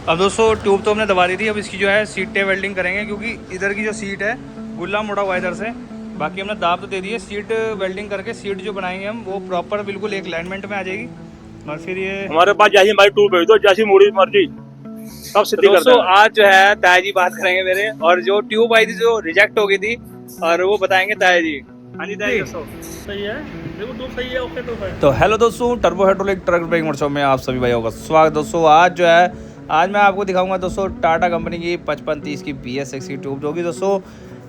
अब दोस्तों ट्यूब तो हमने दबा दी थी। अब इसकी जो है सीटें वेल्डिंग करेंगे, क्योंकि इधर की जो सीट है गुल्ला मुड़ा हुआ है इधर से। बाकी हमने दाब तो दे दी है। सीट वेल्डिंग करके सीट जो बनाएंगे हम वो प्रॉपर बिल्कुल एक अलाइनमेंट में आ जाएगी। और फिर ये हमारे पास जैसी हमारी ट्यूब भेज दो, जैसी मुड़ी मर्जी सब तो सिद्धि कर दोस्तों देंगे। आज जो है ताया जी बात करेंगे मेरे, और जो ट्यूब आई थी जो रिजेक्ट हो गई थी और वो बताएंगे ताया जी। हाँ जी ताया जी दोस्तों। सही है, देखो ट्यूब सही है, ओके ट्यूब है। तो हेलो दोस्तों, turbo hydraulic truck brake motor show में आप सभी भाइयों का स्वागत। दोस्तों आज मैं आपको दिखाऊंगा दोस्तों टाटा कंपनी की 5530 की BS6 की ट्यूब, जो कि दोस्तों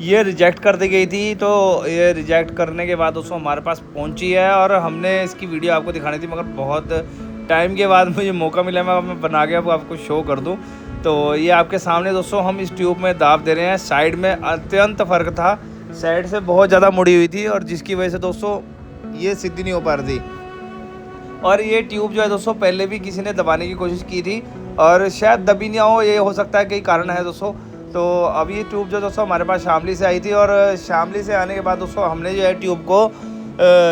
ये रिजेक्ट कर दी गई थी। तो ये रिजेक्ट करने के बाद दोस्तों हमारे पास पहुंची है और हमने इसकी वीडियो आपको दिखानी थी, मगर बहुत टाइम के बाद मुझे मौका मिला, मैं बना के आपको शो कर दूँ। तो ये आपके सामने दोस्तों हम इस ट्यूब में दाब दे रहे हैं। साइड में अत्यंत फ़र्क था, साइड से बहुत ज़्यादा मुड़ी हुई थी और जिसकी वजह से दोस्तों ये सीधी नहीं हो पा रही थी। और ये ट्यूब जो है दोस्तों पहले भी किसी ने दबाने की कोशिश की थी और शायद दबी नहीं हो, ये हो सकता है कई कारण है दोस्तों। तो अब ये ट्यूब जो दोस्तों हमारे पास शामली से आई थी और शामली से आने के बाद दोस्तों हमने जो है ट्यूब को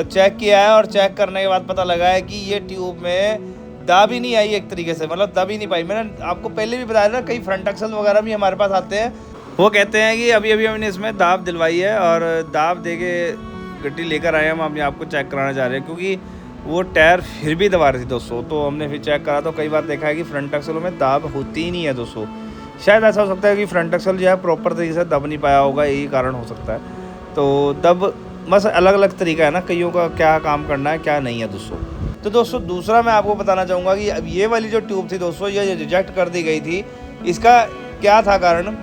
चेक किया है और चेक करने के बाद पता लगा है कि ये ट्यूब में दब ही नहीं आई एक तरीके से, मतलब दब ही नहीं पाई। मैंने आपको पहले भी बताया था, कई फ्रंट एक्सल वगैरह भी हमारे पास आते हैं, वो कहते हैं कि अभी हमने इसमें दाब दिलवाई है और दाब दे के गड्डी लेकर आए हम अभी आपको चेक कराना चाह रहे हैं, क्योंकि वो टायर फिर भी दबा रही थी दोस्तों। तो हमने फिर चेक करा तो कई बार देखा है कि फ्रंट एक्सलों में दाब होती ही नहीं है दोस्तों। शायद ऐसा हो सकता है कि फ्रंट एक्सल जो है प्रॉपर तरीके से दब नहीं पाया होगा, यही कारण हो सकता है। तो दब बस अलग अलग तरीका है ना, कईयों का क्या काम करना है क्या नहीं है दोस्तों। तो दोस्तों दूसरा मैं आपको बताना चाहूँगा कि अब ये वाली जो ट्यूब थी दोस्तों ये रिजेक्ट कर दी गई थी। इसका क्या था कारण,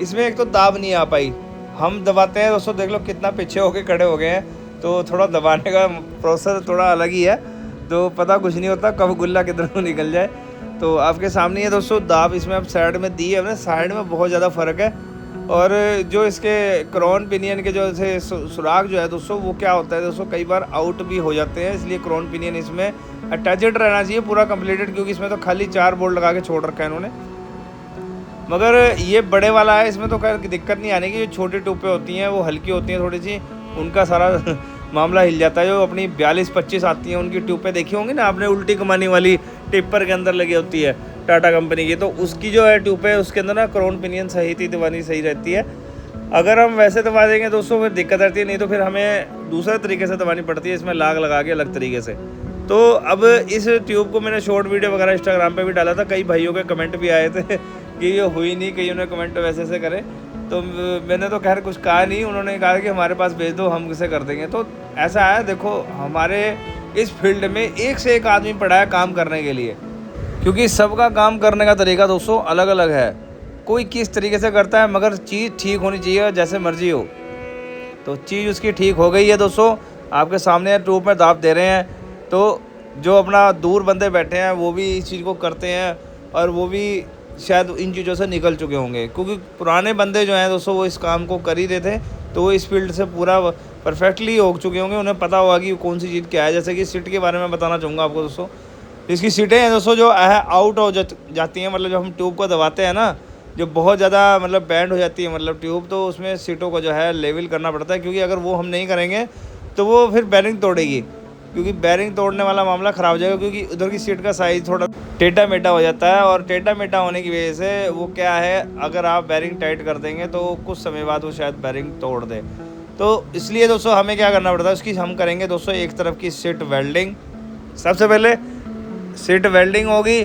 इसमें एक तो दाब नहीं आ पाई। हम दबाते हैं दोस्तों, देख लो कितना पीछे होके खड़े हो गए हैं, तो थोड़ा दबाने का प्रोसेस थोड़ा अलग ही है। तो पता कुछ नहीं होता कब गुल्ला किधर को निकल जाए। तो आपके सामने ये दोस्तों दाब इसमें अब साइड में दी है हमने, साइड में बहुत ज़्यादा फ़र्क है। और जो इसके क्रोन पिनियन के जो से सुराख जो है दोस्तों, वो क्या होता है दोस्तों, कई बार आउट भी हो जाते हैं, इसलिए क्रोन पिनियन इसमें अटैचड रहना चाहिए पूरा कंप्लीटेड, क्योंकि इसमें तो खाली 4 बोल्ट लगा के छोड़ रखा है इन्होंने। मगर ये बड़े वाला है, इसमें तो खैर दिक्कत नहीं आने की। जो छोटी टूपें होती हैं वो हल्की होती हैं थोड़ी सी, उनका सारा मामला हिल जाता है। जो अपनी 42-25 आती हैं उनकी ट्यूपें देखी होंगी ना आपने, उल्टी कमानी वाली टिप्पर के अंदर लगी होती है टाटा कंपनी की, तो उसकी जो है ट्यूब है उसके अंदर ना क्रोन पिनियन सही थी, दबानी सही रहती है। अगर हम वैसे दबा देंगे दोस्तों फिर दिक्कत आती है, नहीं तो फिर हमें दूसरे तरीके से दबानी पड़ती है, इसमें लाग लगा के अलग तरीके से। तो अब इस ट्यूब को मैंने शॉर्ट वीडियो वगैरह इंस्टाग्राम पे भी डाला था, कई भाइयों के कमेंट भी आए थे कि ये हुई नहीं, कईयों ने कमेंट वैसे से करे। तो मैंने तो खैर कुछ कहा नहीं, उन्होंने कहा कि हमारे पास भेज दो हम इसे कर देंगे। तो ऐसा है, देखो हमारे इस फील्ड में एक से एक आदमी पड़ा है काम करने के लिए, क्योंकि सबका काम करने का तरीका दोस्तों अलग अलग है। कोई किस तरीके से करता है, मगर चीज़ ठीक होनी चाहिए, जैसे मर्जी हो। तो चीज़ उसकी ठीक हो गई है दोस्तों, आपके सामने ट्यूब में दाब दे रहे हैं। तो जो अपना दूर बंदे बैठे हैं वो भी इस चीज़ को करते हैं और वो भी शायद इन चीज़ों से निकल चुके होंगे, क्योंकि पुराने बंदे जो हैं दोस्तों वो इस काम को कर ही रहे थे, तो वो इस फील्ड से पूरा परफेक्टली हो चुके होंगे, उन्हें पता होगा कि कौन सी चीज़ क्या है। जैसे कि सीट के बारे में बताना चाहूँगा आपको दोस्तों, इसकी सीटें हैं दोस्तों जो आउट हो जाती हैं, मतलब जब हम ट्यूब को दबाते हैं ना, जो बहुत ज़्यादा मतलब बैंड हो जाती है मतलब ट्यूब, तो उसमें सीटों को जो है लेवल करना पड़ता है, क्योंकि अगर वो हम नहीं करेंगे तो वो फिर बैरिंग तोड़ेगी, क्योंकि बैरिंग तोड़ने वाला मामला ख़राब हो जाएगा, क्योंकि उधर की सीट का साइज़ थोड़ा टेढ़ा मेढ़ा हो जाता है। और टेढ़ा मेढ़ा होने की वजह से वो क्या है, अगर आप बैरिंग टाइट कर देंगे तो कुछ समय बाद वो शायद बैरिंग तोड़ दे। तो इसलिए दोस्तों हमें क्या करना पड़ता है, उसकी हम करेंगे दोस्तों एक तरफ की सीट वेल्डिंग। सबसे पहले सीट वेल्डिंग होगी,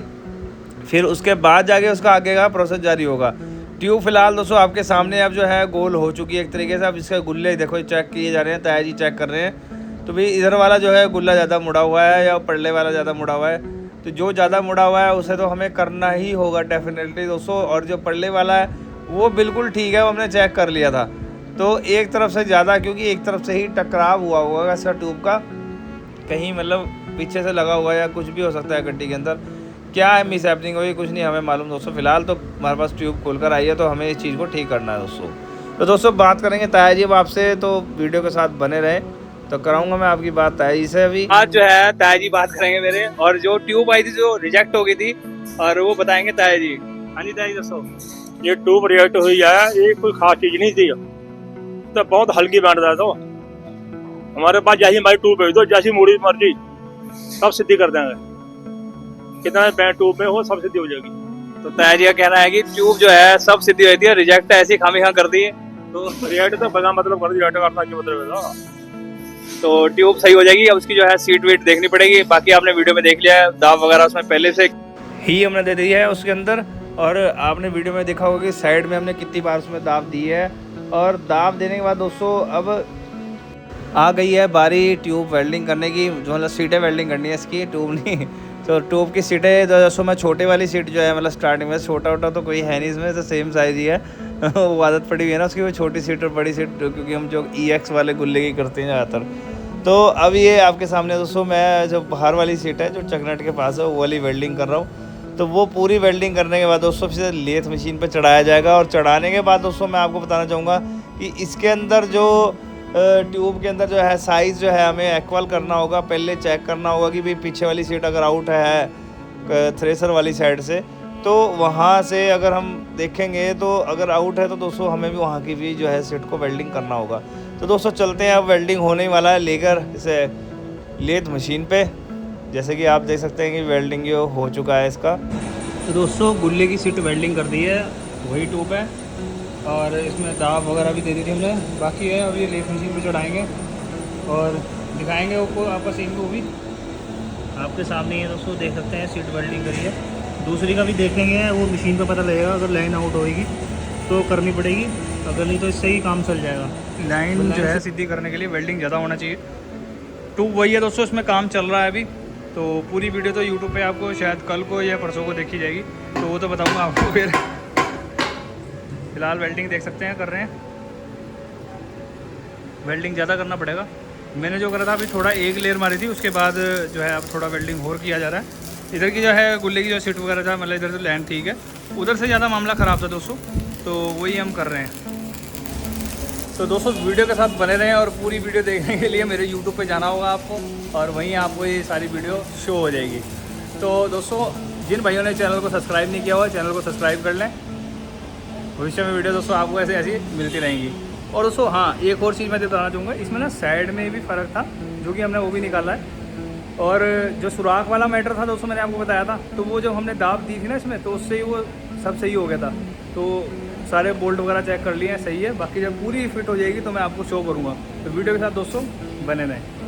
फिर उसके बाद जाके उसका आगे का प्रोसेस जारी होगा। ट्यूब फिलहाल दोस्तों आपके सामने अब जो है गोल हो चुकी है एक तरीके से। अब इसके गुल्ले देखो चेक किए जा रहे हैं, ताया जी चेक कर रहे हैं। तो भाई इधर वाला जो है गुल्ला ज़्यादा मुड़ा हुआ है या पल्ले वाला ज़्यादा मुड़ा हुआ है, तो जो ज़्यादा मुड़ा हुआ है उसे तो हमें करना ही होगा डेफिनेटली दोस्तों। और जो पल्ले वाला है वो बिल्कुल ठीक है, वो हमने चेक कर लिया था। तो एक तरफ से ज़्यादा, क्योंकि एक तरफ से ही टकराव हुआ होगा इसका ट्यूब का, कहीं मतलब पीछे से लगा हुआ या कुछ भी हो सकता है गड्डी के अंदर। क्या है मिस हैपनिंग हुई कुछ नहीं हमें मालूम दोस्तों। फिलहाल तो हमारे पास ट्यूब खोल कर आई है, तो हमें इस चीज़ को ठीक करना है दोस्तों। तो दोस्तों बात करेंगे ताया जी अब आपसे, तो वीडियो के साथ बने रहें। तो कराऊंगा मैं आपकी बात ताया जी से अभी। आज जो है ताया जी बात करेंगे मेरे, और जो ट्यूब आई थी जो रिजेक्ट हो गई थी और वो बताएंगे ताया जी। हाँ जी ताया जी दोस्तों। ये ट्यूब रिजेक्ट हुई है, ये कोई खास चीज नहीं थी, तो बहुत हल्की बैंड था। तो हमारे पास जैसी हमारी ट्यूब भेज दो, जैसी मुड़ी मर्जी सब सिद्धि कर देंगे। कितना बैंड ट्यूब में हो सब सिद्धि हो जाएगी। तो ताया जी का कहना है कि ट्यूब जो है सब सीधी रहती है, रिजेक्ट ऐसी खामी खा कर दी है। तो रिजेक्ट तो बजा मतलब कर रिजेक्ट करना क्यों मतलब है तो ट्यूब सही हो जाएगी। अब उसकी जो है सीट वीट देखनी पड़ेगी। बाकी आपने वीडियो में देख लिया है, दाब वगैरह उसमें पहले से ही हमने दे दी है उसके अंदर। और आपने वीडियो में देखा होगा कि साइड में हमने कितनी बार उसमें दाब दी है। और दाब देने के बाद दोस्तों अब आ गई है बारी ट्यूब वेल्डिंग करने की, जो मतलब सीटें वेल्डिंग करनी है इसकी, ट्यूब नहीं। तो ट्यूब की सीटें दोस्तों मैं छोटे वाली सीट जो है मतलब स्टार्टिंग में, छोटा वोटा तो कोई है नहीं इसमें, तो सेम साइज़ ही है वो आदत पड़ी हुई है ना उसकी, वो छोटी सीट और बड़ी सीट, क्योंकि हम जो EX वाले गुल्ले की करते हैं ज़्यादातर। तो अब ये आपके सामने दोस्तों मैं जो बाहर वाली सीट है जो चकनट के पास है वो वाली वेल्डिंग कर रहा हूँ। तो वो पूरी वेल्डिंग करने के बाद दोस्तों फिर लेथ मशीन पे चढ़ाया जाएगा। और चढ़ाने के बाद दोस्तों मैं आपको बताना चाहूँगा कि इसके अंदर जो ट्यूब के अंदर जो है साइज़ जो है हमें इक्वल करना होगा। पहले चेक करना होगा कि भाई पीछे वाली सीट अगर आउट है थ्रेसर वाली साइड से, तो वहाँ से अगर हम देखेंगे तो अगर आउट है तो दोस्तों हमें भी वहाँ की भी जो है सीट को वेल्डिंग करना होगा। तो दोस्तों चलते हैं, अब वेल्डिंग होने वाला है लेकर इसे लेथ मशीन पे। जैसे कि आप देख सकते हैं कि वेल्डिंग जो हो चुका है इसका। तो दोस्तों गुल्ले की सीट वेल्डिंग कर दी है, वही ट्यूब है और इसमें दाब वगैरह भी दे दी थी हमने। बाकी है अब ये लेथ मशीन पे चढ़ाएंगे और दिखाएंगे आपको आपका सीन को भी आपके सामने ही है दोस्तों, देख सकते हैं सीट वेल्डिंग करी है। दूसरी का भी देखेंगे, वो मशीन पे पता लगेगा, अगर लाइन आउट होएगी तो करनी पड़ेगी, अगर नहीं तो इससे ही काम चल जाएगा। लाइन जो है सीधी करने के लिए वेल्डिंग ज़्यादा होना चाहिए। ट्यूब वही है दोस्तों, इसमें काम चल रहा है अभी। तो पूरी वीडियो तो यूट्यूब पे आपको शायद कल को या परसों को देखी जाएगी, तो वो तो बताऊँगा आपको फिर। फिलहाल वेल्डिंग देख सकते हैं कर रहे हैं, वेल्डिंग ज़्यादा करना पड़ेगा। मैंने जो करा था अभी थोड़ा एक लेयर मारी थी, उसके बाद जो है अब थोड़ा वेल्डिंग और किया जा रहा है। इधर की जो है गुल्ले की जो सीट वगैरह था, मतलब इधर से लैंड ठीक है, उधर से ज़्यादा मामला ख़राब था दोस्तों, तो वही हम कर रहे हैं। तो दोस्तों वीडियो के साथ बने रहें और पूरी वीडियो देखने के लिए मेरे यूट्यूब पे जाना होगा आपको, और वहीं आपको ये सारी वीडियो शो हो जाएगी। तो दोस्तों जिन भाइयों ने चैनल को सब्सक्राइब नहीं किया हुआ, चैनल को सब्सक्राइब कर लें। भविष्य में वीडियो दोस्तों आपको ऐसी मिलती रहेंगी। और दोस्तों हाँ, एक और चीज़ मैं बताना चाहूँगा, इसमें ना साइड में भी फ़र्क था, जो कि हमने वो भी निकाला है। और जो सुराख वाला मैटर था दोस्तों, मैंने आपको बताया था, तो वो जब हमने दाब दी थी ना इसमें, तो उससे ही वो सब सही हो गया था। तो सारे बोल्ट वगैरह चेक कर लिए हैं, सही है। बाकी जब पूरी फिट हो जाएगी तो मैं आपको शो करूँगा। तो वीडियो के साथ दोस्तों बने रहें।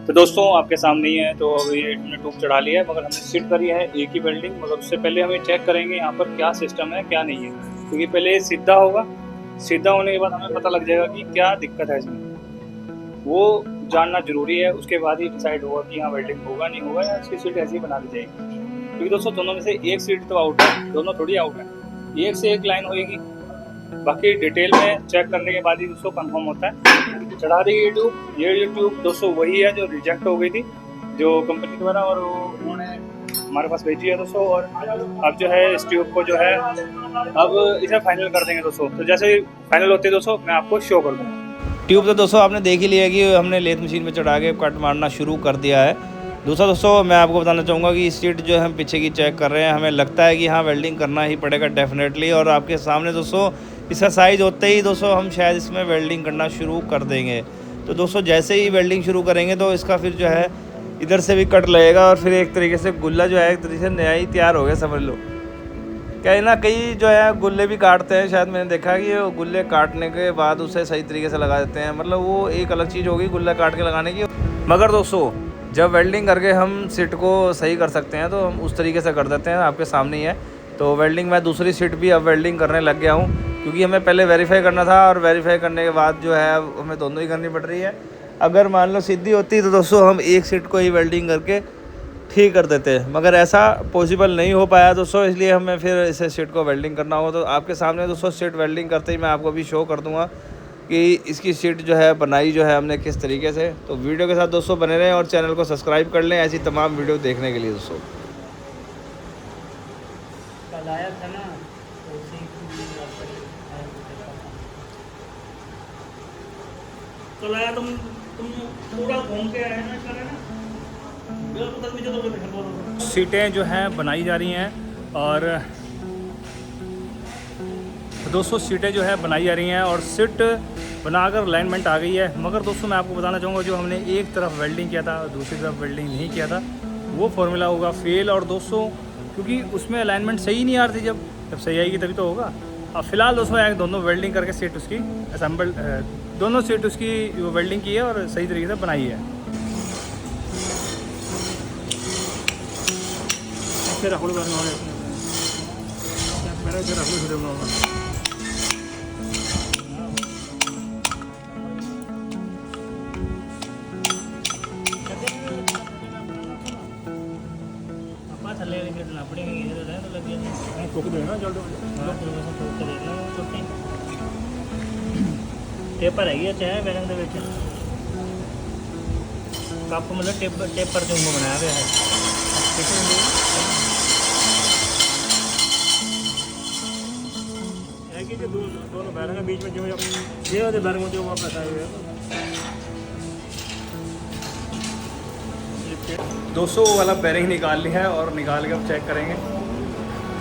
तो दोस्तों आपके सामने ही है, तो अभी हमने ट्यूब चढ़ा लिया है, मगर हमने सीट करी है एक ही वेल्डिंग। मगर उससे पहले हमें चेक करेंगे यहाँ पर क्या सिस्टम है क्या नहीं है, क्योंकि पहले सीधा होगा, सीधा होने के बाद हमें पता लग जाएगा कि क्या दिक्कत है इसमें, वो जानना जरूरी है। उसके बाद ही डिसाइड होगा कि यहाँ वेल्डिंग होगा नहीं होगा, या इसकी सीट ऐसी ही बना दी जाएगी। क्योंकि दोस्तों दोनों में से एक सीट तो आउट है, दोनों थोड़ी आउट है, एक से एक लाइन होएगी। बाकी डिटेल में चेक करने के बाद ही दोस्तों कंफर्म होता है। चढ़ा दी गई ट्यूब, ये ट्यूब दोस्तों वही है जो रिजेक्ट हो गई थी, जो कंपनी द्वारा, और उन्होंने हमारे पास भेजी है दोस्तों। और अब जो है इस ट्यूब को जो है अब इसे फाइनल कर देंगे दोस्तों। तो जैसे ही फाइनल होते हैं दोस्तों मैं आपको शो कर दूँगा। ट्यूब तो दोस्तों आपने देख ही लिया कि हमने लेथ मशीन में चढ़ा के कट मारना शुरू कर दिया है। दूसरा दोस्तों मैं आपको बताना चाहूँगा कि इस सीट जो हम पीछे की चेक कर रहे हैं, हमें लगता है कि हाँ वेल्डिंग करना ही पड़ेगा डेफिनेटली। और आपके सामने दोस्तों इसका साइज़ होते ही दोस्तों हम शायद इसमें वेल्डिंग करना शुरू कर देंगे। तो दोस्तों जैसे ही वेल्डिंग शुरू करेंगे तो इसका फिर जो है इधर से भी कट लगेगा, और फिर एक तरीके से गुल्ला जो है एक तरीके से नया ही तैयार हो गया समझ लो। कहीं ना कहीं जो है गुल्ले भी काटते हैं, शायद मैंने देखा कि वो गुल्ले काटने के बाद उसे सही तरीके से लगा देते हैं, मतलब वो एक अलग चीज़ होगी गुल्ला काट के लगाने की। मगर दोस्तों जब वेल्डिंग करके हम सीट को सही कर सकते हैं तो हम उस तरीके से कर देते हैं, आपके सामने ही है। तो वेल्डिंग मैं दूसरी सीट भी अब वेल्डिंग करने लग गया हूँ, क्योंकि हमें पहले वेरीफाई करना था और वेरीफाई करने के बाद जो है हमें दोनों ही करनी पड़ रही है। अगर मान लो सीधी होती तो दोस्तों हम एक सीट को ही वेल्डिंग करके ठीक कर देते, मगर ऐसा पॉसिबल नहीं हो पाया दोस्तों, इसलिए हमें फिर इसे सीट को वेल्डिंग करना होगा। तो आपके सामने दोस्तों सीट वेल्डिंग करते ही मैं आपको अभी शो कर दूंगा कि इसकी सीट जो है बनाई जो है हमने किस तरीके से। तो वीडियो के साथ दोस्तों बने रहें और चैनल को सब्सक्राइब कर लें ऐसी तमाम वीडियो देखने के लिए दोस्तों। कल आया था ना तो उसी कल आया तुम पूरा घूम के आए ना, करे ना सीटें जो हैं बनाई जा रही हैं और दोस्तों सीटें जो है बनाई जा रही हैं और सीट बनाकर अलाइनमेंट आ गई है। मगर दोस्तों मैं आपको बताना चाहूँगा, जो हमने एक तरफ वेल्डिंग किया था और दूसरी तरफ वेल्डिंग नहीं किया था, वो फार्मूला होगा फेल। और दोस्तों क्योंकि उसमें अलाइनमेंट सही नहीं आ रही थी, जब सही आएगी तभी तो होगा। अब फिलहाल दोस्तों दोनों वेल्डिंग करके सीट उसकी असेंबल, दोनों सीट उसकी वेल्डिंग की है और सही तरीके से बनाई है। थले टेपर है चाहे बैरंग ਦੇ ਵਿੱਚ ਕੱਪ मतलब टेपर जो बनाया गया है। कि दोनों बैरंग बीच में जो ये बैरंग जो वापस आए हुए हैं। दोस्तों वो वाला बैरिंग निकाल लिया है और निकाल के अब चेक करेंगे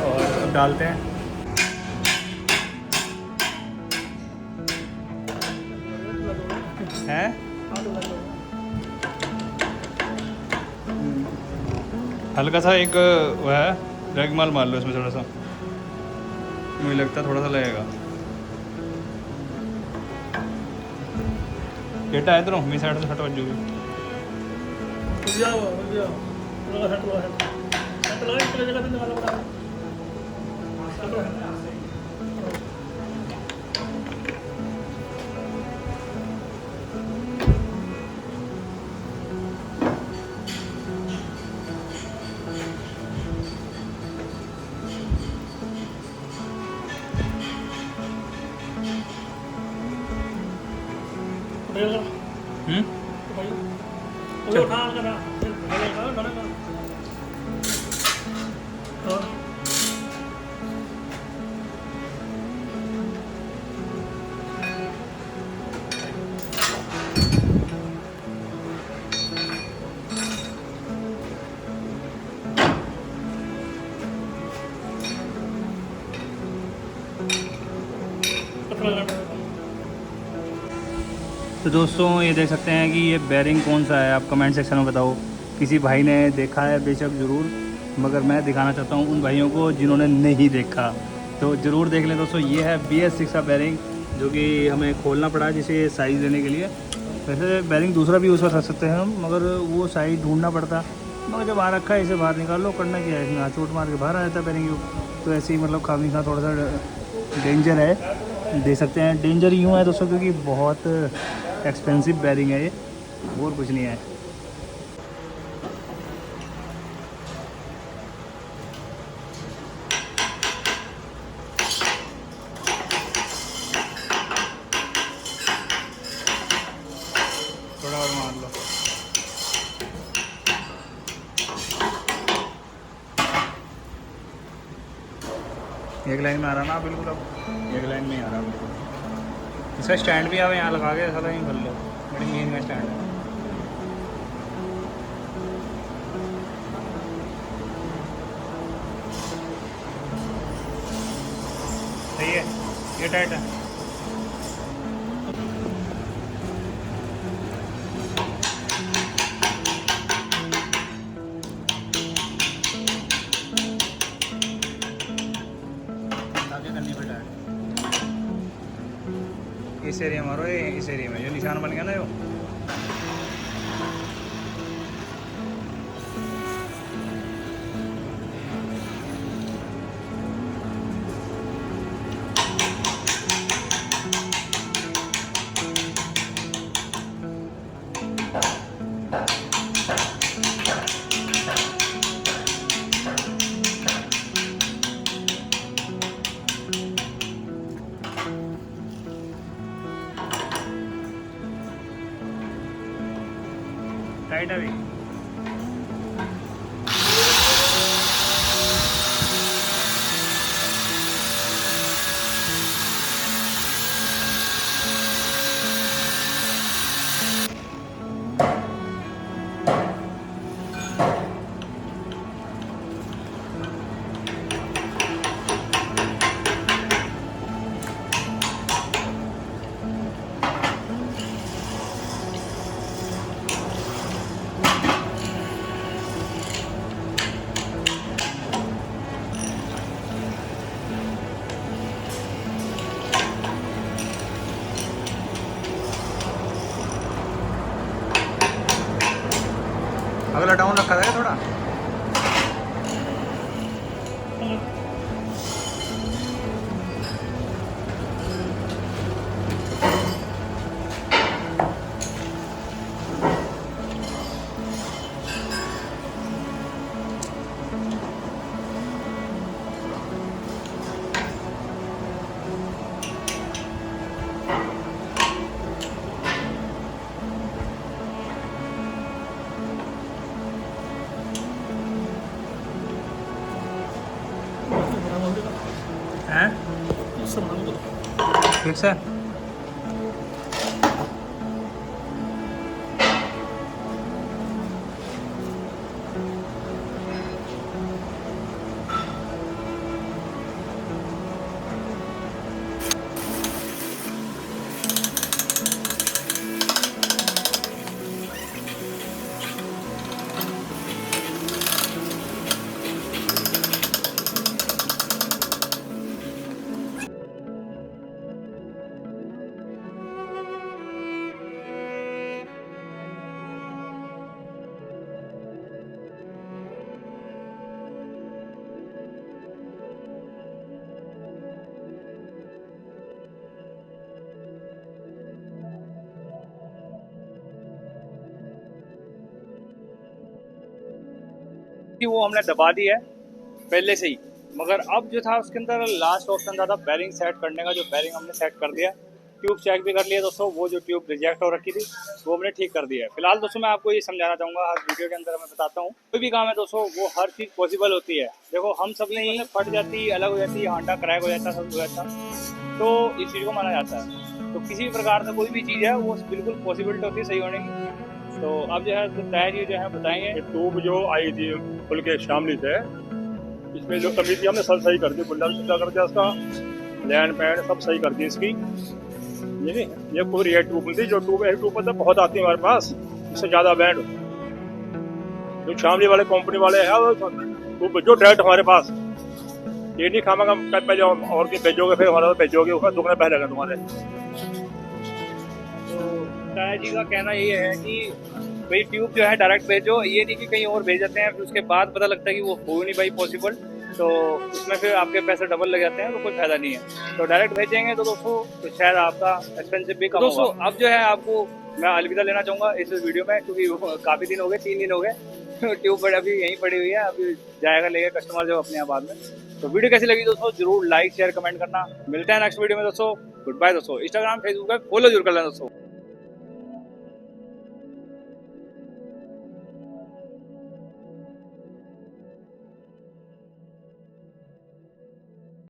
और डालते हैं। हैं हल्का सा एक वो है रैगमाल मार लो इसमें, थोड़ा सा मुझे लगता है थोड़ा सा लगेगा। बेटा है इधरों मेरी साइड से हटवा जो तो दोस्तों ये देख सकते हैं कि ये बैरिंग कौन सा है, आप कमेंट सेक्शन में बताओ। किसी भाई ने देखा है बेशक ज़रूर, मगर मैं दिखाना चाहता हूँ उन भाइयों को जिन्होंने नहीं देखा, तो ज़रूर देख लें दोस्तों। ये है BS6 का बैरिंग, जो कि हमें खोलना पड़ा जिसे साइज़ देने के लिए। वैसे बैरिंग दूसरा भी यूज़ कर सकते हैं हम, मगर वो साइज़ ढूंढना पड़ता। मगर जब आ रखा है इसे बाहर निकाल लो, करना क्या है, इसमें चोट मार के बाहर आ जाता है बैरिंग। तो ऐसे ही मतलब खामी का थोड़ा सा डेंजर है, दे सकते हैं। डेंजर यूँ है दोस्तों क्योंकि बहुत एक्सपेंसिव बैरिंग है ये, और कुछ नहीं है। थोड़ा और मार लो। एक लाइन में आ रहा ना बिल्कुल, अब एक लाइन में ही आ रहा बिल्कुल। इसका स्टैंड भी आप यहाँ लगा के ऐसा नहीं कर लो, बड़ी मेन का स्टैंड है। सही है, ये टाइट है। करनी पड़ा इस एरिया में मारो, ये इस एरिया में जो निशान बन गया ना, टाइट है अभी। अगला डाउन रखा था थोड़ा। हैं ठीक से। कि वो हमने दबा दी है पहले से ही, मगर अब जो था उसके अंदर लास्ट ऑप्शन था बैरिंग सेट करने का, जो बैरिंग हमने सेट कर दिया। ट्यूब चेक भी कर लिया दोस्तों, वो जो ट्यूब रिजेक्ट हो रखी थी वो हमने ठीक कर दिया है। फिलहाल दोस्तों मैं आपको ये समझाना चाहूँगा, हर वीडियो के अंदर मैं बताता हूँ, कोई भी काम है दोस्तों वो हर चीज़ पॉसिबल होती है। देखो हम सब ने ही फट जाती, अलग हो जाती, हांडा क्रैक हो जाता, सब हो जाता, तो इस चीज़ को माना जाता है। तो किसी भी प्रकार से कोई भी चीज़ है वो बिल्कुल पॉसिबिलिटी होती है सही होने की। तो अब जो है तैयार ये जो है बताएंगे। ट्यूब जो आई थी खुल के शामली से, इसमें जो कमी थी हमने सब सही कर दी, बुल्ला भी सीधा कर दिया, उसका लैंड पैड सब सही कर दी इसकी। ये पूरी है ट्यूब थी, जो ट्यूब है ट्यूब मतलब बहुत आती है हमारे पास, इससे ज़्यादा बैंड जो शामली वाले कंपनी वाले हैं वो ट्यूब जो डायरेक्ट हमारे पास, ये नहीं खामा का पहले और के भेजोगे फिर हमारा भेजोगे, उसका दुगना पहले लगा तुम्हारे। तो ताया जी का कहना ये है कि भाई ट्यूब जो है डायरेक्ट भेजो, ये नहीं कि कहीं और भेज देते हैं फिर उसके बाद पता लगता है कि वो हो नहीं भाई पॉसिबल, तो उसमें फिर आपके पैसे डबल लग जाते हैं, तो कोई फायदा नहीं है। तो डायरेक्ट भेजेंगे तो दोस्तों तो शायद आपका एक्सपेंसिव भी कम होगा। दोस्तों अब जो है आपको मैं अलविदा लेना चाहूँगा इस वीडियो में, क्योंकि काफ़ी दिन हो गए, 3 दिन हो गए ट्यूब पर अभी यहीं पड़ी हुई है, अभी जाएगा लेगा कस्टमर जो अपने यहाँ बाद में। तो वीडियो कैसी लगी दोस्तों जरूर लाइक शेयर कमेंट करना। मिलते हैं नेक्स्ट वीडियो में दोस्तों, गुड बाय दोस्तों। इंस्टाग्राम फेसबुक पे फॉलो जरूर कर लेना दोस्तों।